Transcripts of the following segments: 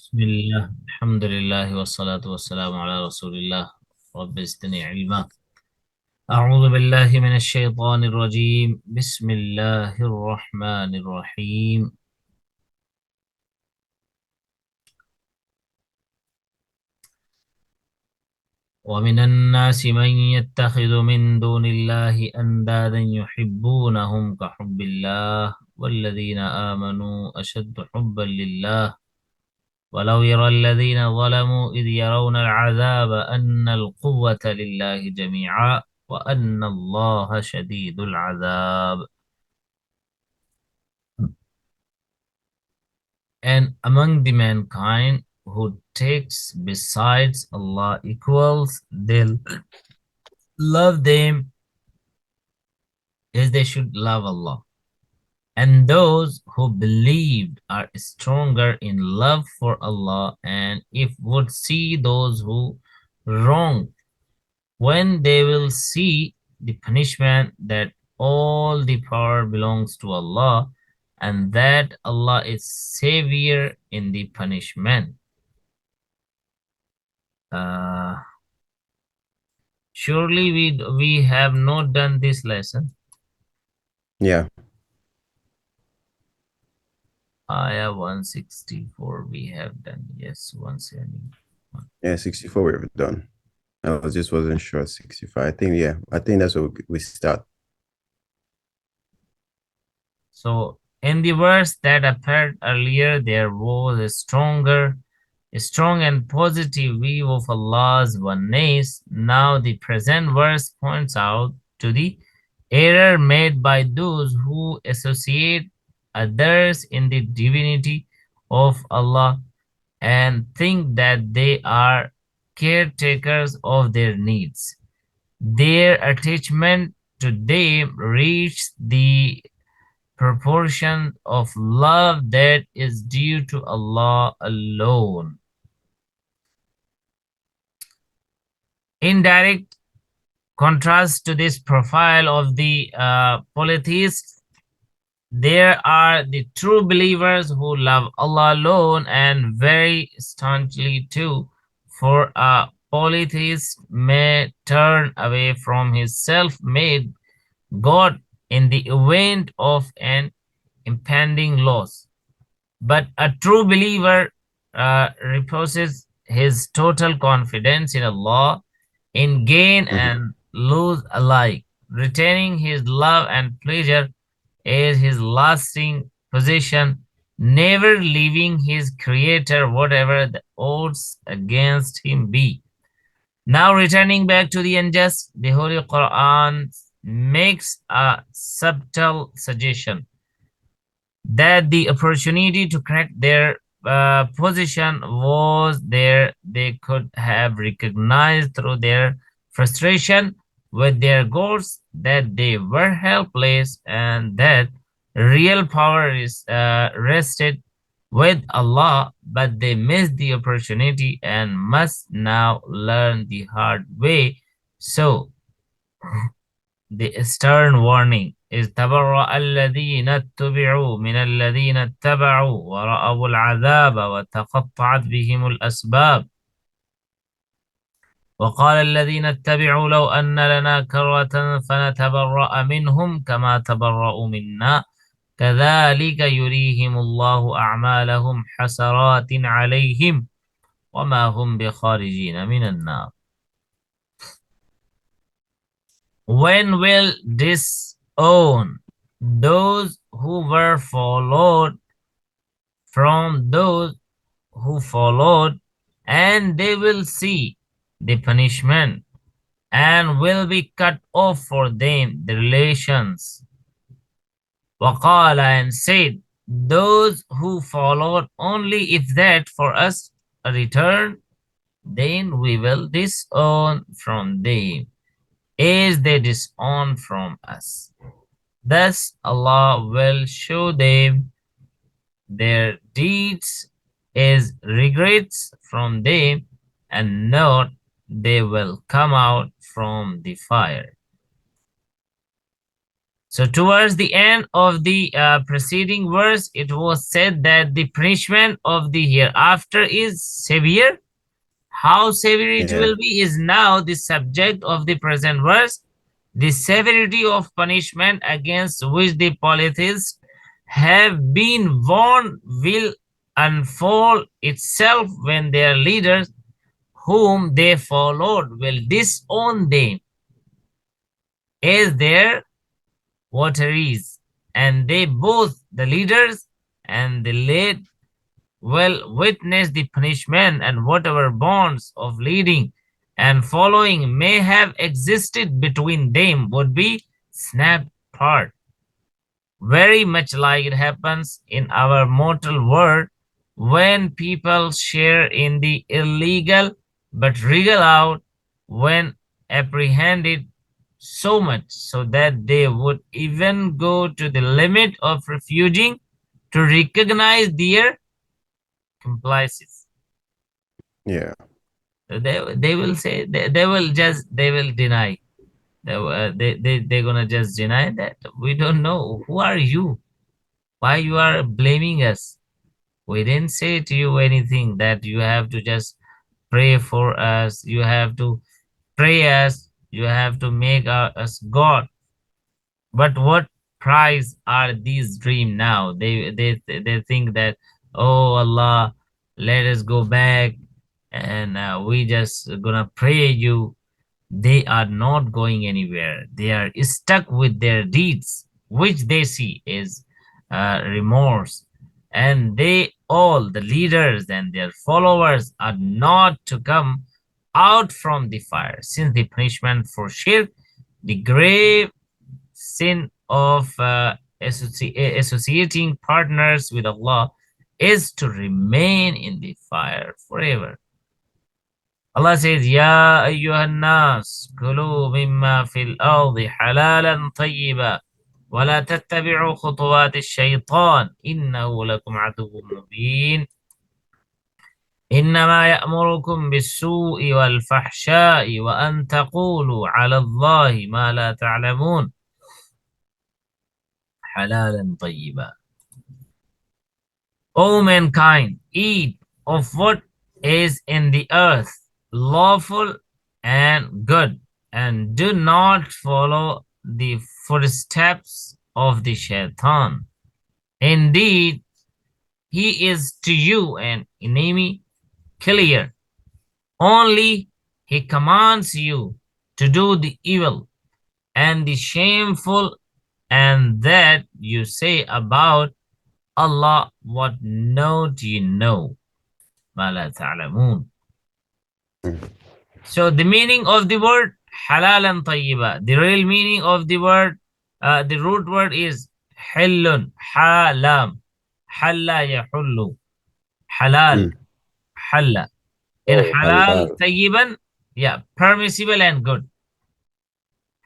بسم الله الحمد لله والصلاة والسلام على رسول الله رب زدني علما أعوذ بالله من الشيطان الرجيم بسم الله الرحمن الرحيم ومن الناس من يتخذ من دون الله أندادا يحبونهم كحب الله والذين آمنوا أشد حبا لله ولو يرى الذين ظلموا إذ يرون العذاب أن القوة لله جميعا وأن الله شديد العذاب. And among the mankind who takes besides Allah equals, they'll love them as they should love Allah. And those who believed are stronger in love for Allah, and if would see those who wrong, when they will see the punishment, that all the power belongs to Allah and that Allah is savior in the punishment. Surely we have not done this lesson. Yeah. Ayah 164 we have done. Yes, 171. Yeah, 64 we've done. I just wasn't sure. 65. I think that's what we start. So in the verse that appeared earlier, there was a strong and positive view of Allah's oneness. Now the present verse points out to the error made by those who associate others in the divinity of Allah and think that they are caretakers of their needs. Their attachment to them reached the proportion of love that is due to Allah alone. In direct contrast to this profile of the polytheists, there are the true believers who love Allah alone and very staunchly too, for a polytheist may turn away from his self-made God in the event of an impending loss. But a true believer reposes his total confidence in Allah in gain and lose alike, retaining his love and pleasure as his lasting possession, never leaving his creator whatever the odds against him be. Now returning back to the unjust, the Holy Quran makes a subtle suggestion that the opportunity to correct their position was there. They could have recognized through their frustration with their goals that they were helpless and that real power is rested with Allah, but they missed the opportunity and must now learn the hard way. So the stern warning is تبرأ الذين اتبعوا من الذين اتبعوا ورأوا العذاب وتقطعت بهم الأسباب وقال الذين اتبعوا لو أن لنا كرة فنتبرأ منهم كما تبرأوا منا كذلك يريهم الله أعمالهم حسرات عليهم وما هم بخارجين من النار. When will disown those who were followed from those who followed, and they will see the punishment and will be cut off for them the relations. Waqala, and said, those who followed, only if that for us a return, then we will disown from them as they disown from us. Thus Allah will show them their deeds as regrets from them, and not they will come out from the fire. So towards the end of the preceding verse, it was said that the punishment of the hereafter is severe. How severe it Yeah. will be is now the subject of the present verse. The severity of punishment against which the polytheists have been warned will unfold itself when their leaders, whom they followed, will disown them as their votaries, and they both, the leaders and the led, will witness the punishment, and whatever bonds of leading and following may have existed between them would be snapped apart. Very much like it happens in our mortal world when people share in the illegal but wriggle out when apprehended, so much so that they would even go to the limit of refusing to recognize their compliances. Yeah. They will say they will deny. They're gonna just deny that we don't know who are you, why you are blaming us. We didn't say to you anything that you have to just pray for us, you have to pray us, you have to make us God. But what price are these dream now? They think that, oh Allah, let us go back and we just gonna pray you. They are not going anywhere. They are stuck with their deeds, which they see is remorse. And they all, the leaders and their followers, are not to come out from the fire, since the punishment for shirk, the grave sin of associating partners with Allah, is to remain in the fire forever. Allah says, Ya ayyuhan nas, kulu mimma fil ardi halalan tayyiba, ولا تتبعوا خطوات الشيطان إنه لكم عدو مبين إنما يأمركم بالسوء والفحشاء وأن تقولوا على الله ما لا تعلمون حلالا طيبا. O mankind, eat of what is in the earth, lawful and good, and do not follow the footsteps of the shaitan. Indeed, he is to you an enemy clear. Only he commands you to do the evil and the shameful, and that you say about Allah, what not you know, ma la ta'lamun. So the meaning of the word halalan tayyiba, the real meaning of the word, the root word is hillun, halam, halla yahullu, halal, halla. In Oh, halal halal. tayyiban, yeah, permissible and good.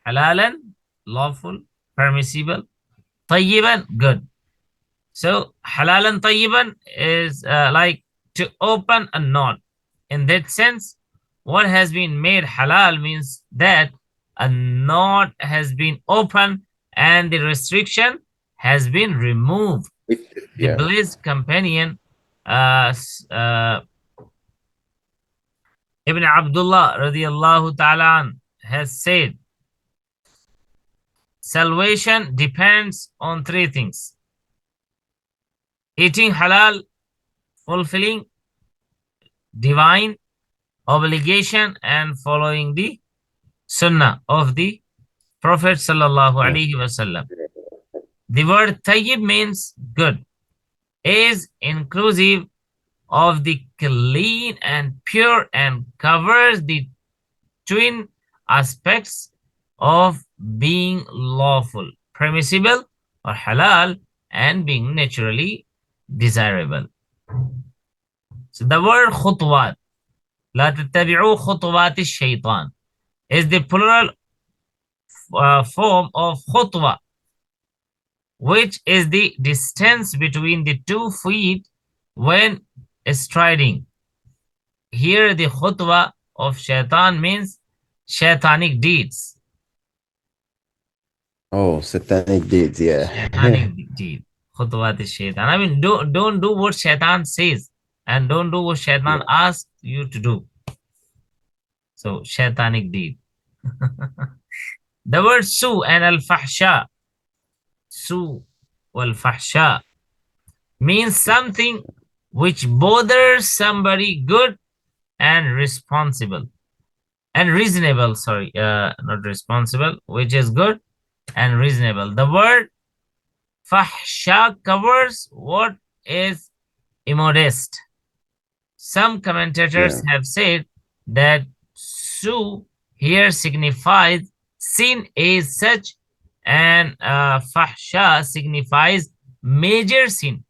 Halalan, lawful, permissible, tayyiban, good. So halalan tayyiban is like to open a knot. In that sense, what has been made halal means that a knot has been opened and the restriction has been removed. The Yeah. blessed companion Ibn Abdullah radiallahu ta'ala has said, salvation depends on three things: eating halal, fulfilling divine obligation, and following the sunnah of the Prophet sallallahu Yeah. alaihi wasallam. The word tayyib means good, is inclusive of the clean and pure, and covers the twin aspects of being lawful, permissible or halal, and being naturally desirable. So the word khutwat, لا تتبعوا خطوات الشيطان, is the plural form of khutwa, which is the distance between the 2 feet when striding. Here the khutwa of shaitan means shaitanic deeds. Oh, satanic deeds, yeah. Shaitanic deed. Khutwat shaitan. I mean, don't do what shaitan says, and don't do what shaitan Yeah. asks you to do. So, shaitanic deed. The word su and al-fahsha, su wal-fahsha, means something which bothers somebody good and responsible and reasonable. Sorry, not responsible, which is good and reasonable. The word fahsha covers what is immodest. Some commentators Yeah. have said that su here signifies sin is such, and fahsha signifies major sin.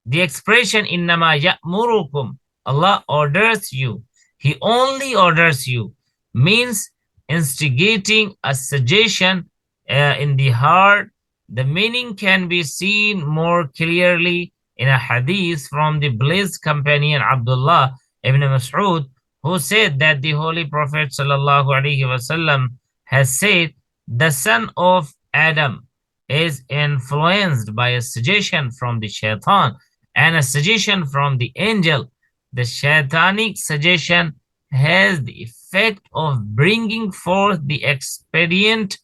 The expression innama ya'murukum, Allah orders you, He only orders you, means instigating a suggestion in the heart. The meaning can be seen more clearly in a hadith from the blessed companion Abdullah ibn Mas'ud, who said that the Holy Prophet sallallahu alaihi wasallam has said, the son of Adam is influenced by a suggestion from the shaitan and a suggestion from the angel. The shaitanic suggestion has the effect of bringing forth the expedient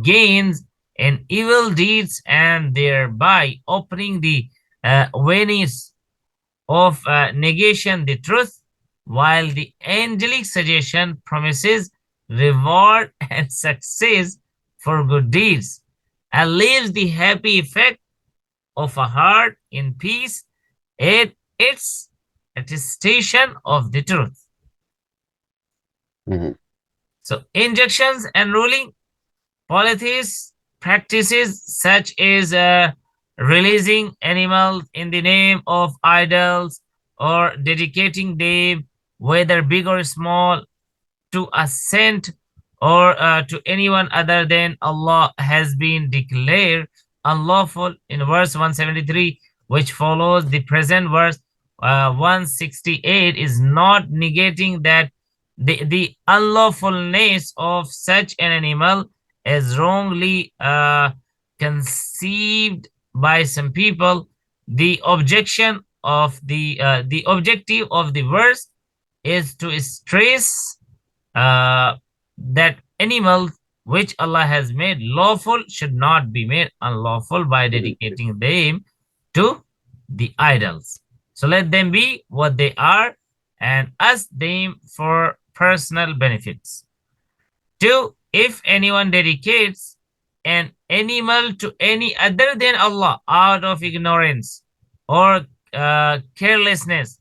gains in evil deeds and thereby opening the veins of negation the truth, while the angelic suggestion promises reward and success for good deeds and leaves the happy effect of a heart in peace. It's attestation of the truth. Mhm. So injunctions and ruling policies practices such as releasing animals in the name of idols or dedicating them, whether big or small, to a saint or to anyone other than Allah, has been declared unlawful in verse 173, which follows the present verse 168, is not negating that the unlawfulness of such an animal is wrongly conceived by some people. The objection of the objective of the verse is to stress that animals which Allah has made lawful should not be made unlawful by dedicating them to the idols. So let them be what they are and ask them for personal benefits. 2. If anyone dedicates an animal to any other than Allah out of ignorance or carelessness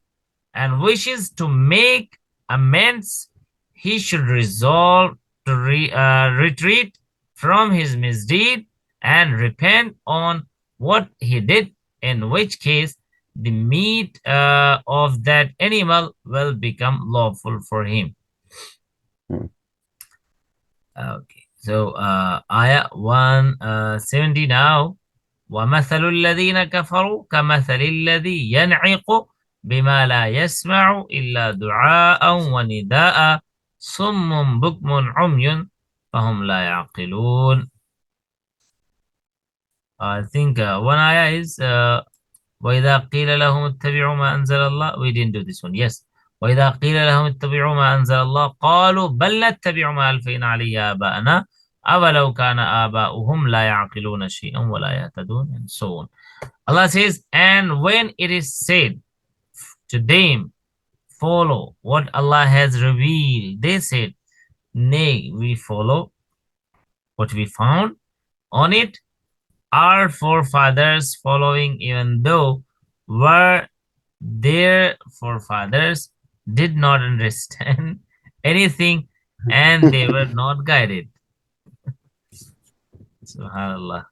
and wishes to make amends, he should resolve to retreat from his misdeed and repent on what he did, in which case the meat of that animal will become lawful for him. Hmm. Okay, so ayah 170 now. وَمَثَلُ الَّذِينَ كَفَرُوا كَمَثَلِ الَّذِي يَنْعِقُ بِمَا لَا يَسْمَعُ إِلَّا دُعَاءً وَنِدَاءً صُمٌّ بُكْمٌ عُمْيٌ فَهُمْ لَا يَعْقِلُونَ. I think one ayah is وَإِذَا قِيلَ لَهُمُ اتَّبِعُوا مَا أَنزَلَ اللَّهُ. We didn't do this one. Yes. وَإِذَا قِيلَ لَهُمُ اتَّبِعُوا مَا أَنزَلَ اللَّهُ قَالُوا بَلْ نَتَّبِعُ مَا أَلْفَيْنَا عَلَيْهِ آبَاءَنَا أَوَلَوْ كَانَ آبَاؤُهُمْ لَا يَعْقِلُونَ شَيْئًا وَلَا يَهْتَدُونَ, and so on. Allah says, and when it is said to them, follow what Allah has revealed, they said, nay, we follow what we found on it, our forefathers following, even though were their forefathers did not understand anything and they were not guided. Subhanallah.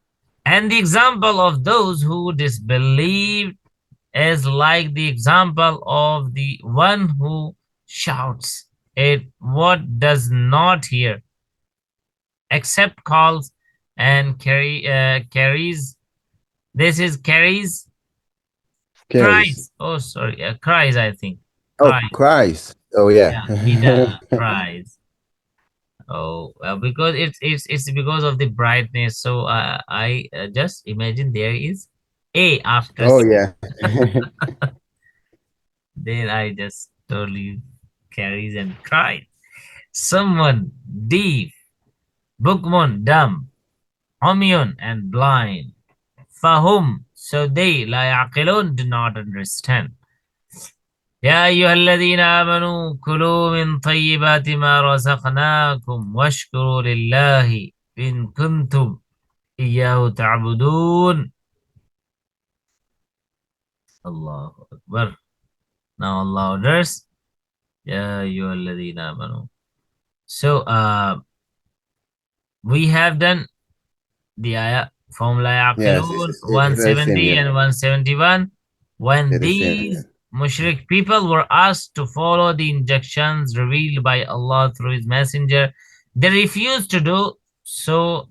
And the example of those who disbelieved is like the example of the one who shouts at what does not hear, except calls and carries. This is carries, Carries. cries. Oh, sorry, cries. I think Oh, cries. Christ. Oh, yeah. Yeah, nida, cries. Oh, because it's because of the brightness. So I just imagine there is A after Oh C. yeah. Then I just totally carries and cried. Someone deaf, bukmun dumb, umyun and blind. Fahum, so they la yaqilun do not understand. يا أيها الذين آمنوا كلوا من طيبات ما رزقناكم واشكروا لله إن كنتم إياه تعبدون. Allahu Akbar. Now Allah orders, Ya ayyuhalladhina amanu. So we have done the ayah from La Yes, Yaqilun it's the same. 170 Yeah, and 171. When they're the same. Yeah. these mushrik people were asked to follow the injunctions revealed by Allah through His Messenger, they refused to do so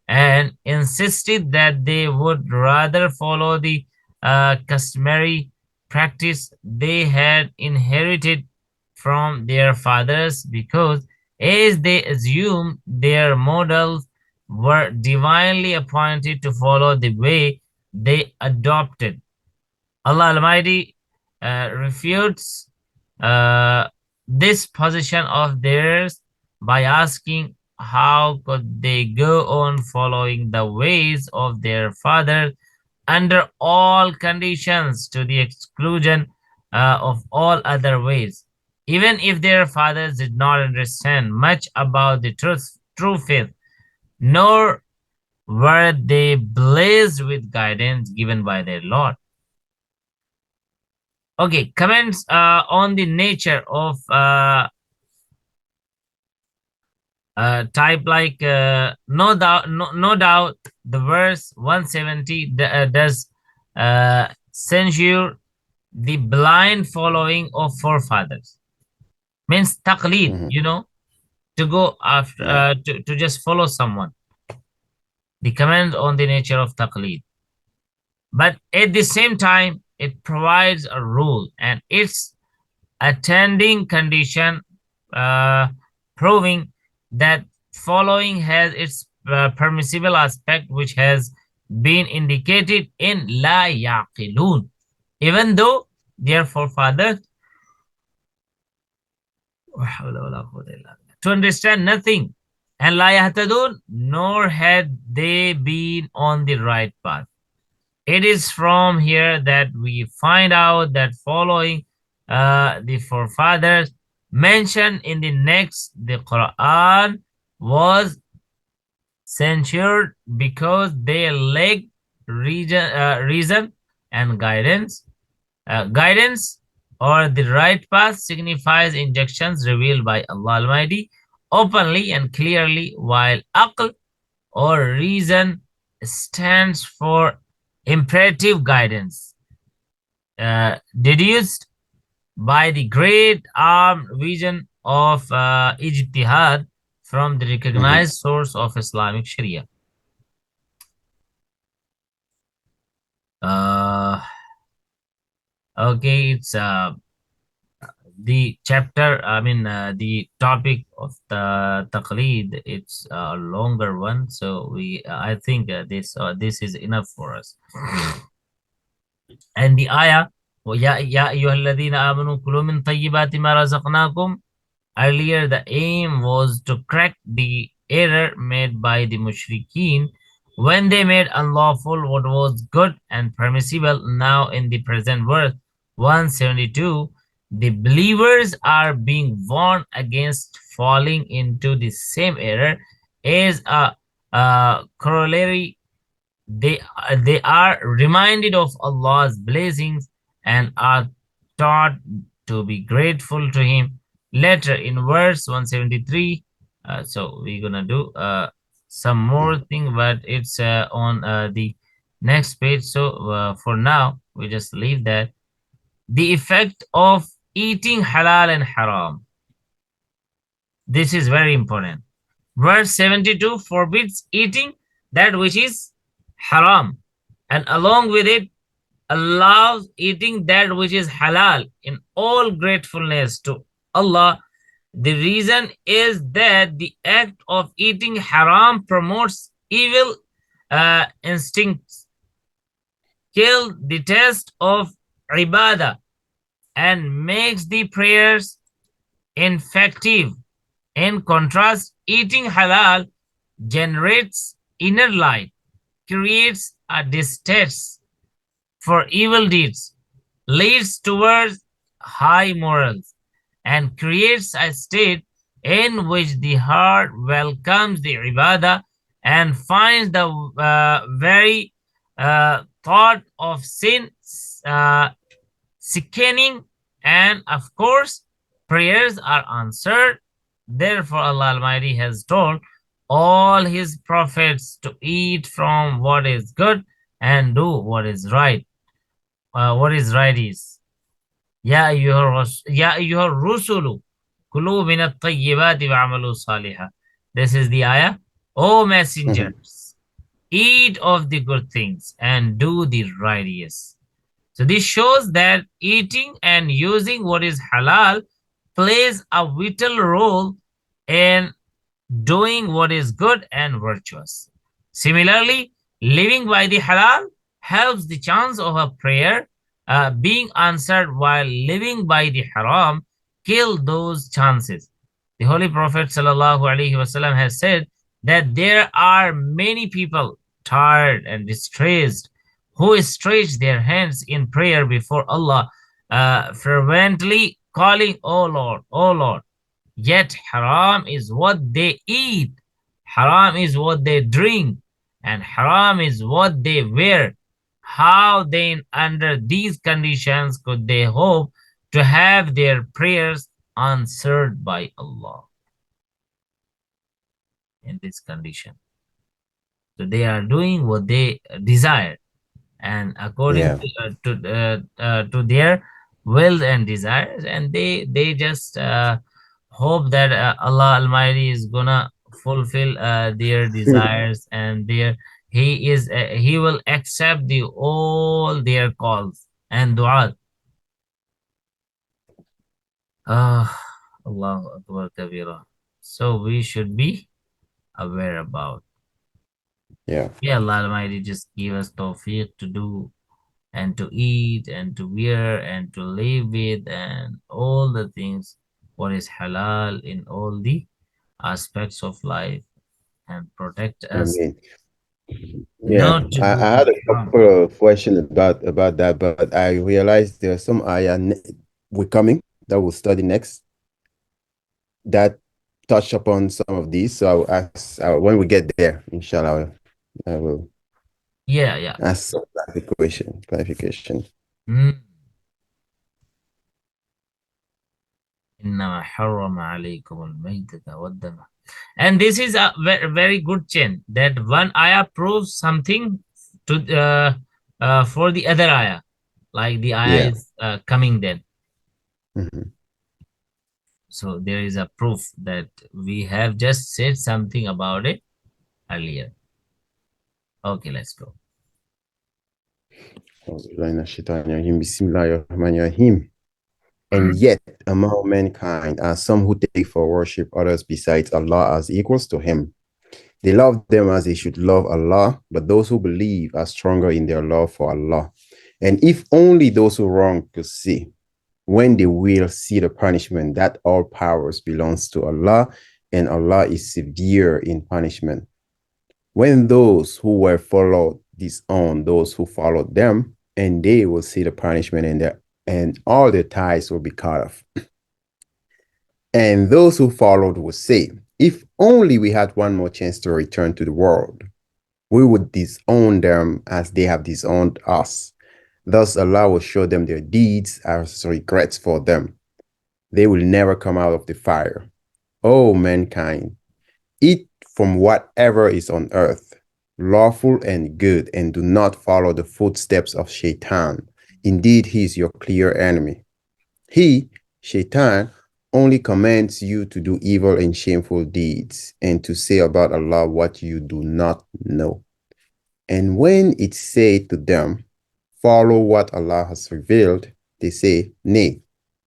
and insisted that they would rather follow the customary practice they had inherited from their fathers because, as they assumed, their models were divinely appointed to follow the way they adopted. Allah Almighty refutes uh, this position of theirs by asking how could they go on following the ways of their fathers under all conditions to the exclusion of all other ways, even if their fathers did not understand much about the true faith, nor were they blessed with guidance given by their Lord. Okay, comments on the nature of type like no doubt the verse 170 does censure the blind following of forefathers. Means taqleed, Hmm. to go after Yeah. to just follow someone. The comment on the nature of taqleed. But at the same time, it provides a rule and its attending condition, uh, proving that following has its permissible aspect, which has been indicated in La Yaqilun, even though their forefathers to understand nothing, and La Yahtadun, nor had they been on the right path. It is from here that we find out that following the forefathers mentioned in the next, the Quran was censured because they lacked reason and guidance. Guidance or the right path signifies injunctions revealed by Allah Almighty openly and clearly, while aql or reason stands for imperative guidance, deduced by the great armed vision of ijtihad from the Hmm. recognized source of Islamic Sharia. Uh, okay, it's the chapter, I mean, the topic of the taqleed, it's a longer one. So I think this is enough for us. And the ayah, يا أيها الذين آمنوا كلوا من طيبات ما رزقناكم. Earlier, the aim was to correct the error made by the mushrikeen when they made unlawful what was good and permissible. Now, in the present verse 172, the believers are being warned against falling into the same error. As a corollary, they are reminded of Allah's blessings and are taught to be grateful to Him. Later in verse 173, so we're gonna do some more thing, but it's on the next page. So for now, we just leave that. The effect of eating halal and haram. This is very important. Verse 72 forbids eating that which is haram, and along with it allows eating that which is halal in all gratefulness to Allah The reason is that the act of eating haram promotes evil instincts, kills the taste of ibadah, and makes the prayers ineffective. In contrast, eating halal generates inner light, creates a distaste for evil deeds, leads towards high morals, and creates a state in which the heart welcomes the ibadah and finds the very thought of sin sickening. And of course, prayers are answered. Therefore, Allah Almighty has told all His prophets to eat from what is good and do what is right. What is right is, يا أيها الرسل كلوا من الطيبات وعملوا صالحا. This is the ayah. O messengers, eat of the good things and do the righteous. So this shows that eating and using what is halal plays a vital role in doing what is good and virtuous. Similarly, living by the halal helps the chance of a prayer being answered, while living by the haram kill those chances. The Holy Prophet ﷺ has said that there are many people tired and distressed who stretch their hands in prayer before Allah, fervently calling, "O Lord, O Lord." Yet haram is what they eat, haram is what they drink, and haram is what they wear. How then, under these conditions, could they hope to have their prayers answered by Allah? In this condition, so they are doing what they desire, and according to their wills and desires, and they just hope that Allah Almighty is gonna fulfill their desires, and He will accept all their calls and du'a. Allahu Akbar Kabira. So we should be aware about. Yeah. Yeah, Allah Almighty just give us tawfiq to do and to eat and to wear and to live with and all the things what is halal in all the aspects of life, and protect I us mean, yeah, not to I, do I the had a haram. couple of questions about that, but I realized there are some ayah we're coming that we'll study next that touch upon some of these. So I'll ask when we get there, inshallah, I will Yeah. ask some clarification. Mm. إنما حرم عليكم الميتة والدم. And this is a very good chain, that one ayah proves something to for the other ayah, like the ayah Yeah. is coming then. Mhm. So there is a proof that we have just said something about it earlier. Okay, let's go. Bismillahirrahmanirrahim. And yet, among mankind are some who take for worship others besides Allah as equals to Him. They love them as they should love Allah, but those who believe are stronger in their love for Allah. And if only those who wrong could see, when they will see the punishment, that all powers belongs to Allah, and Allah is severe in punishment. When those who were followed disown those who followed them, and they will see the punishment, and all their ties will be cut off. And those who followed will say, if only we had one more chance to return to the world, we would disown them as they have disowned us. Thus Allah will show them their deeds as regrets for them. They will never come out of the fire. O mankind, eat from whatever is on earth, lawful and good, and do not follow the footsteps of Shaitan. Indeed, he is your clear enemy. He, Shaitan, only commands you to do evil and shameful deeds, and to say about Allah what you do not know. And when it said to them, follow what Allah has revealed, they say, nay,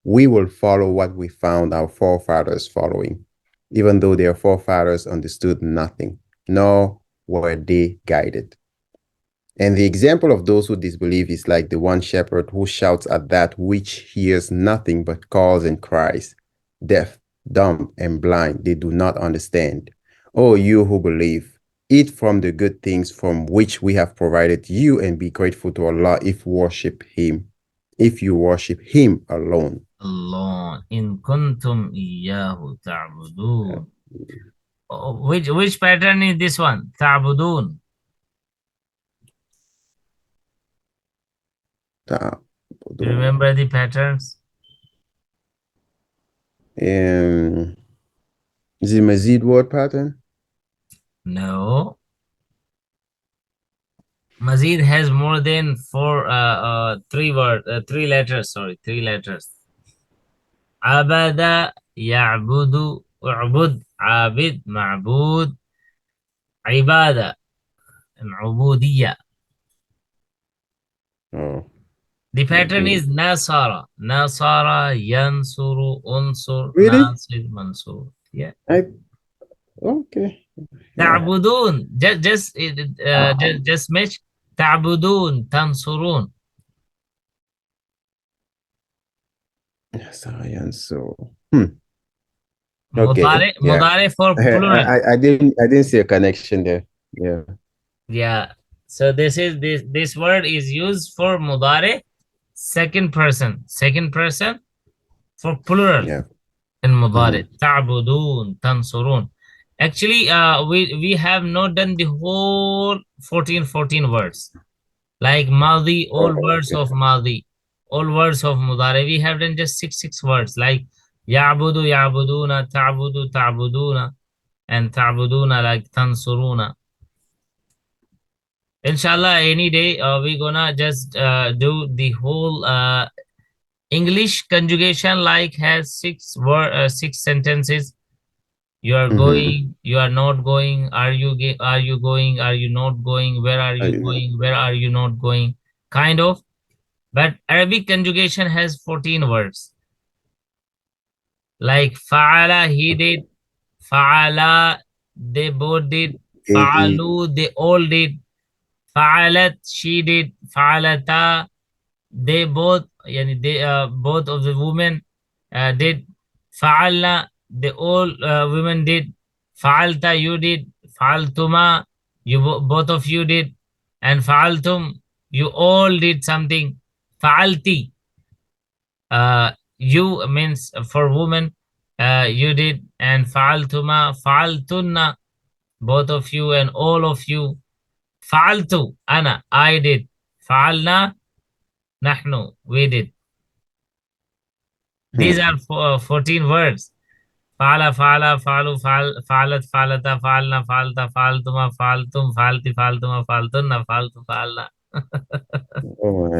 we will follow what we found our forefathers following, even though their forefathers understood nothing, nor were they guided. And the example of those who disbelieve is like the one shepherd who shouts at that which hears nothing but calls and cries, deaf, dumb, and blind. They do not understand. Oh, you who believe, eat from the good things from which we have provided you and be grateful to Allah if you worship Him alone. Alone. In kuntum iyyahu ta'budun. Which pattern is this one? Ta'budun. Do you remember the patterns? Is it Mazid word pattern? No. Mazid has more than three letters. Sorry, 3 letters. Abada, ya'budu, u'bud, abid, ma'bud, ibada, and ubudiyya. Oh. The pattern is Nasara. Nasara, Yansuru, Unsur, Really? Nasir, Mansur. Yeah. Okay. Ta'budun. Just match. Ta'budun, Tansurun. So. Mudare for plural. I didn't see a connection there. Yeah. Yeah. So this word is used for mudare, second person for plural. Yeah. In mudare. Ta'budun, Tansurun. Actually, we have not done the whole 14 words. Like Maldi, all words of Maldi, all words of Mudare. We have done just six words like Ya'budu, Ya'buduna, Ta'budu, Ta'buduna, and Ta'buduna like Tansuruna. Inshallah, any day we're gonna just do the whole English conjugation, like has 6 sentences. You are going, you are not going, are you going, are you not going, where are you going, where are you not going, kind of. But Arabic conjugation has 14 words. Like fa'ala, he did, fa'ala, they both did, fa'alu, they all did, fa'alat, she did, fa'alata, they both, both of the women did, fa'alna, the all women did, fa'alta, you did, fa'altuma, both of you did, and fa'altum, you all did something. Fa'alti, you means for woman, you did, and fa'altuma, fa'altunna, both of you and all of you. Fa'altu, ana, I did. Fa'alna, nahnu, we did. These are 14 words. Fa'ala, fa'ala, fa'alu, fa'alat, fa'alata, fa'alna, fa'alta, fa'altuma, fa'altum, fa'alti, fa'altuma, fa'altunna, fa'altu, fa'alna. Oh,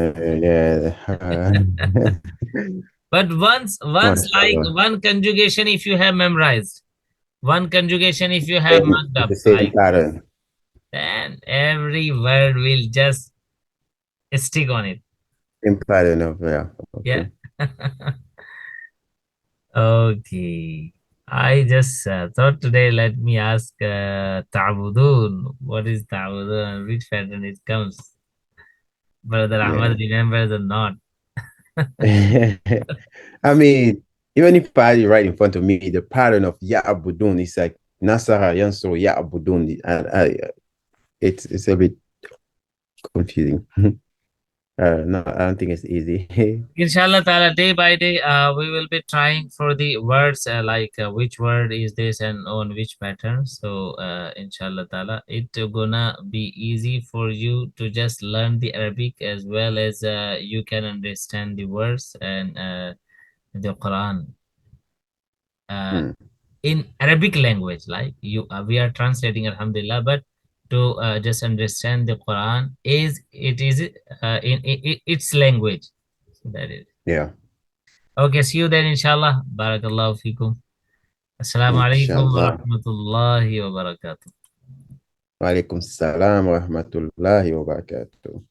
yeah. But once like one conjugation, if you have memorized, one conjugation if you have marked up, like, then every word will just stick on it. Same pattern of, yeah. Okay. Yeah. Okay. I just thought today, let me ask Ta'budun. What is Ta'budun? Which pattern it comes? Brother Ahmad remembers or not? I mean, even if I right in front of me, the pattern of Ya'budun is like Nasara Yansur Ya'budun. It's a bit confusing. No, I don't think it's easy. Inshallah ta'ala, day by day, we will be trying for the words, like which word is this and on which pattern. So inshallah ta'ala, it gonna be easy for you to just learn the Arabic, as well as you can understand the words and the Quran in Arabic language. Like we are translating, alhamdulillah, but to just understand the Quran is in its language. So that is. Yeah. Okay, see you then, inshallah. Barakallahu fikum. Assalamu alaikum wa rahmatullahi wa barakatuh. Alaikum salam wa rahmatullahi wa barakatuh.